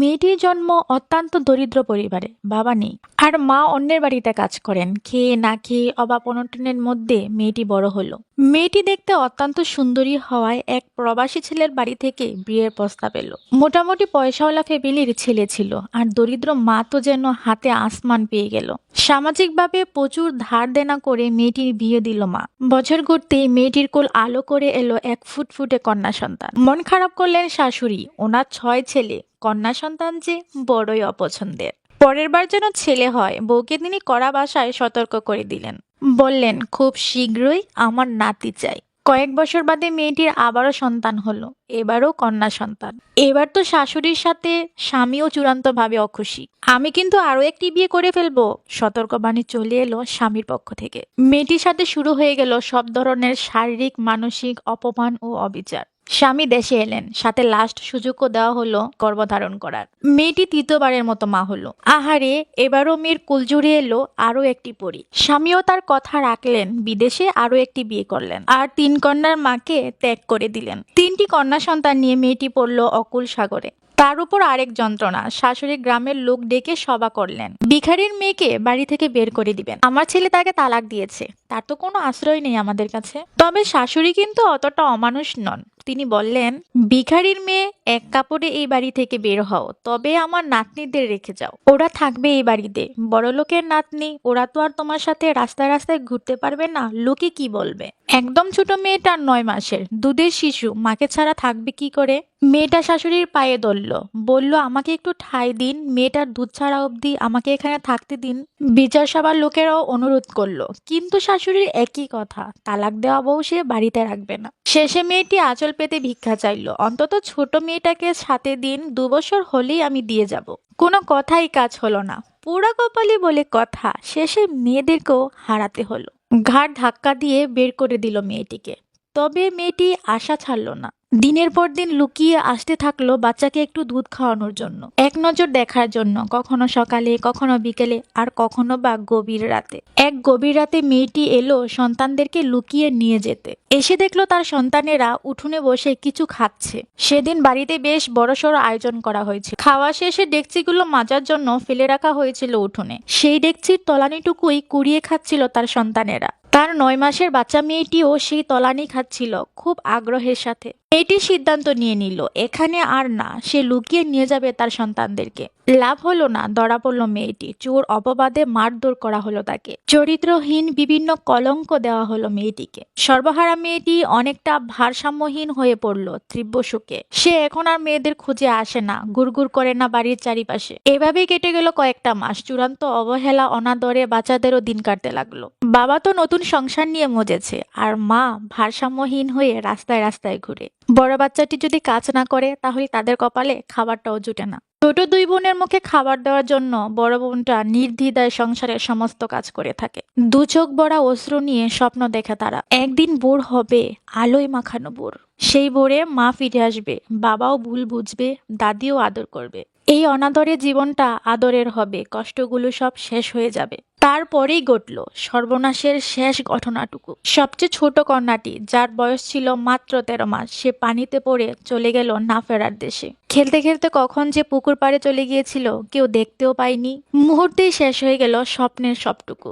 মেয়েটির জন্ম অত্যন্ত দরিদ্র পরিবারে, বাবা নেই আর মা অন্যের বাড়িতে কাজ করেন। খেয়ে না খেয়ে অভাব অনটনের মধ্যে মেয়েটি বড় হলো। মেয়েটি দেখতে অত্যন্ত সুন্দরী হওয়ায় এক প্রবাসী ছেলের বাড়ি থেকে বিয়ের প্রস্তাব এলো। মোটামুটি পয়সাওয়ালা ফ্যামিলির ছেলে ছিল, আর দরিদ্র মা তো যেন হাতে আসমান পেয়ে গেল। সামাজিকভাবে প্রচুর ধার দেনা করে মেয়েটির বিয়ে দিল মা। বছর ঘুরতেই মেয়েটির কোল আলো করে এলো এক ফুটফুটে কন্যা সন্তান। মন খারাপ করলেন শাশুড়ি, ওনার 6 ছেলে, কন্যা সন্তান যে বড়ই অপছন্দের। পরের বার যেন ছেলে হয়, বউকে তিনি কড়া ভাষায় সতর্ক করে দিলেন। বললেন, খুব শীঘ্রই আমার নাতি চাই। কয়েক বছর বাদে মেয়েটির আবারও সন্তান হলো, এবারও কন্যা সন্তান। এবার তো শাশুড়ির সাথে স্বামীও চূড়ান্তভাবে অখুশি। আমি কিন্তু আরো একটি বিয়ে করে ফেলবো, সতর্কবাণী চলে এলো স্বামীর পক্ষ থেকে। মেয়েটির সাথে শুরু হয়ে গেল সব ধরনের শারীরিক মানসিক অপমান ও অবিচার। স্বামী দেশে এলেন, সাথে লাস্ট সুযোগও দেওয়া হলো গর্ভধারণ করার। মেয়েটি তৃতীয়বারের মতো মা হলো। আহারে, এবারও মেয়ের কুল জুড়ে এলো আরো একটি পরী। স্বামীও তার কথা রাখলেন, বিদেশে আরো একটি বিয়ে করলেন আর 3 কন্যার মাকে ত্যাগ করে দিলেন। 3টি কন্যা সন্তান নিয়ে মেয়েটি পড়ল অকুল সাগরে। তার উপর আরেক যন্ত্রণা, শাশুড়ি গ্রামের লোক ডেকে সভা করলেন, ভিখারির মেয়েকে বাড়ি থেকে বের করে দিবেন। আমার ছেলে তাকে তালাক দিয়েছে, তার তো কোনো আশ্রয় নেই আমাদের কাছে। তবে শাশুড়ি কিন্তু অতটা অমানুষ নন। তিনি বললেন, ভিখারির মেয়ে, এক কাপড়ে এই বাড়ি থেকে বের হও, তবে আমার নাতনিদের রেখে যাও, ওরা থাকবে এই বাড়িতে। বড়লোকের নাতনি, ওরা তো আর তোমার সাথে রাস্তায় রাস্তায় ঘুরতে পারবে না, লোকে কি বলবে। একদম ছোট মেয়েটার 9 মাসের দুধের শিশু, মাকে ছাড়া থাকবে কি করে। মেয়েটা শাশুড়ির পায়ে ধরল, বলল, আমাকে একটু ঠাঁই দিন, মেয়েটার দুধ ছাড়া অবধি আমাকে এখানে থাকতে দিন। বিচার সভার লোকেরাও অনুরোধ করলো, কিন্তু শাশুড়ির একই কথা, তালাক দেওয়া বউ সে বাড়িতে রাখবে না। শেষে মেয়েটি আঁচল পেতে ভিক্ষা চাইলো, অন্তত ছোট মেয়েটাকে সাথে দিন, 2 বছর হলেই আমি দিয়ে যাব। কোনো কথাই কাজ হলো না। পুরা কপালি বলে কথা, শেষে মেয়েদেরকেও হারাতে হলো। ঘাড় ধাক্কা দিয়ে বের করে দিল মেয়েটিকে। তবে মেয়েটি আশা ছাড়ল না। দিনের পর দিন লুকিয়ে আসতে থাকলো বাচ্চাকে একটু দুধ খাওয়ানোর জন্য, এক নজর দেখার জন্য, কখনো সকালে, কখনো বিকেলে, আর কখনো বা গভীর রাতে। এক গভীর রাতে মেয়েটি এলো সন্তানদেরকে লুকিয়ে নিয়ে যেতে। এসে দেখলো তার সন্তানেরা উঠোনে বসে কিছু খাচ্ছে। সেদিন বাড়িতে বেশ বড়সড় আয়োজন করা হয়েছিল। খাওয়া শেষে ডেকচিগুলো মাজার জন্য ফেলে রাখা হয়েছিল উঠোনে। সেই ডেকচির তলানিটুকুই কুড়িয়ে খাচ্ছিল তার সন্তানেরা। তার 9 মাসের বাচ্চা মেয়েটিও সেই তলানি খাচ্ছিল খুব আগ্রহের সাথে। মেয়েটি সিদ্ধান্ত নিয়ে নিল, এখানে আর না, সে লুকিয়ে নিয়ে যাবে তার সন্তানদেরকে। লাভ হলো না, ধরা পড়লো মেয়েটি। চোর অপবাদে মারধর করা হলো তাকে, চরিত্রহীন বিভিন্ন কলঙ্ক দেওয়া হলো মেয়েটিকে। সর্বহারা মেয়েটি অনেকটা ভারসাম্যহীন হয়ে পড়লো তীব্র শোকে। সে এখন আর মেয়েদের খুঁজে আসে না, গুড়গুড় করে না বাড়ির চারিপাশে। এভাবেই কেটে গেল কয়েকটা মাস। চূড়ান্ত অবহেলা অনাদরে বাচ্চাদেরও দিন কাটতে লাগলো। বাবা তো নতুন সংসার নিয়ে মজেছে, আর মা ভারসাম্যহীন হয়ে রাস্তায় রাস্তায় ঘুরে। বড় বাচ্চাটি যদি কাজ না করে, তাহলে তাদের কপালে খাবারটাও জুটে না। ছোট 2 বোনের মুখে খাবার দেওয়ার জন্য বড় বোনটা নির্দ্বিধায় সংসারের সমস্ত কাজ করে থাকে। 2 চোখ ভরা অশ্রু নিয়ে স্বপ্ন দেখে তারা, একদিন বোর হবে, আলোয় মাখানো বোর। সেই বোরে মা ফিরে আসবে, বাবাও ভুল বুঝবে, দাদিও আদর করবে। এই অনাদরের জীবনটা আদরের হবে, কষ্টগুলো সব শেষ হয়ে যাবে। তারপরেই ঘটল সর্বনাশের শেষ ঘটনাটুকু। সবচেয়ে ছোট কন্যাটি, যার বয়স ছিল মাত্র 13 মাস, সে পানিতে পড়ে চলে গেল না ফেরার দেশে। খেলতে খেলতে কখন যে পুকুর পাড়ে চলে গিয়েছিল কেউ দেখতেও পায়নি। মুহূর্তেই শেষ হয়ে গেল স্বপ্নের সবটুকু।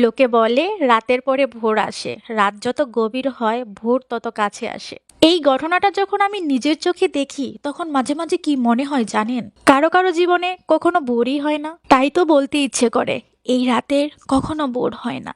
লোকে বলে, রাতের পরে ভোর আসে, রাত যত গভীর হয় ভোর তত কাছে আসে। এই ঘটনাটা যখন আমি নিজের চোখে দেখি, তখন মাঝে মাঝে কি মনে হয় জানেন, কারো কারো জীবনে কখনো ভোরই হয় না। তাই তো বলতে ইচ্ছে করে, এই রাতের কখনো ভোর হয় না।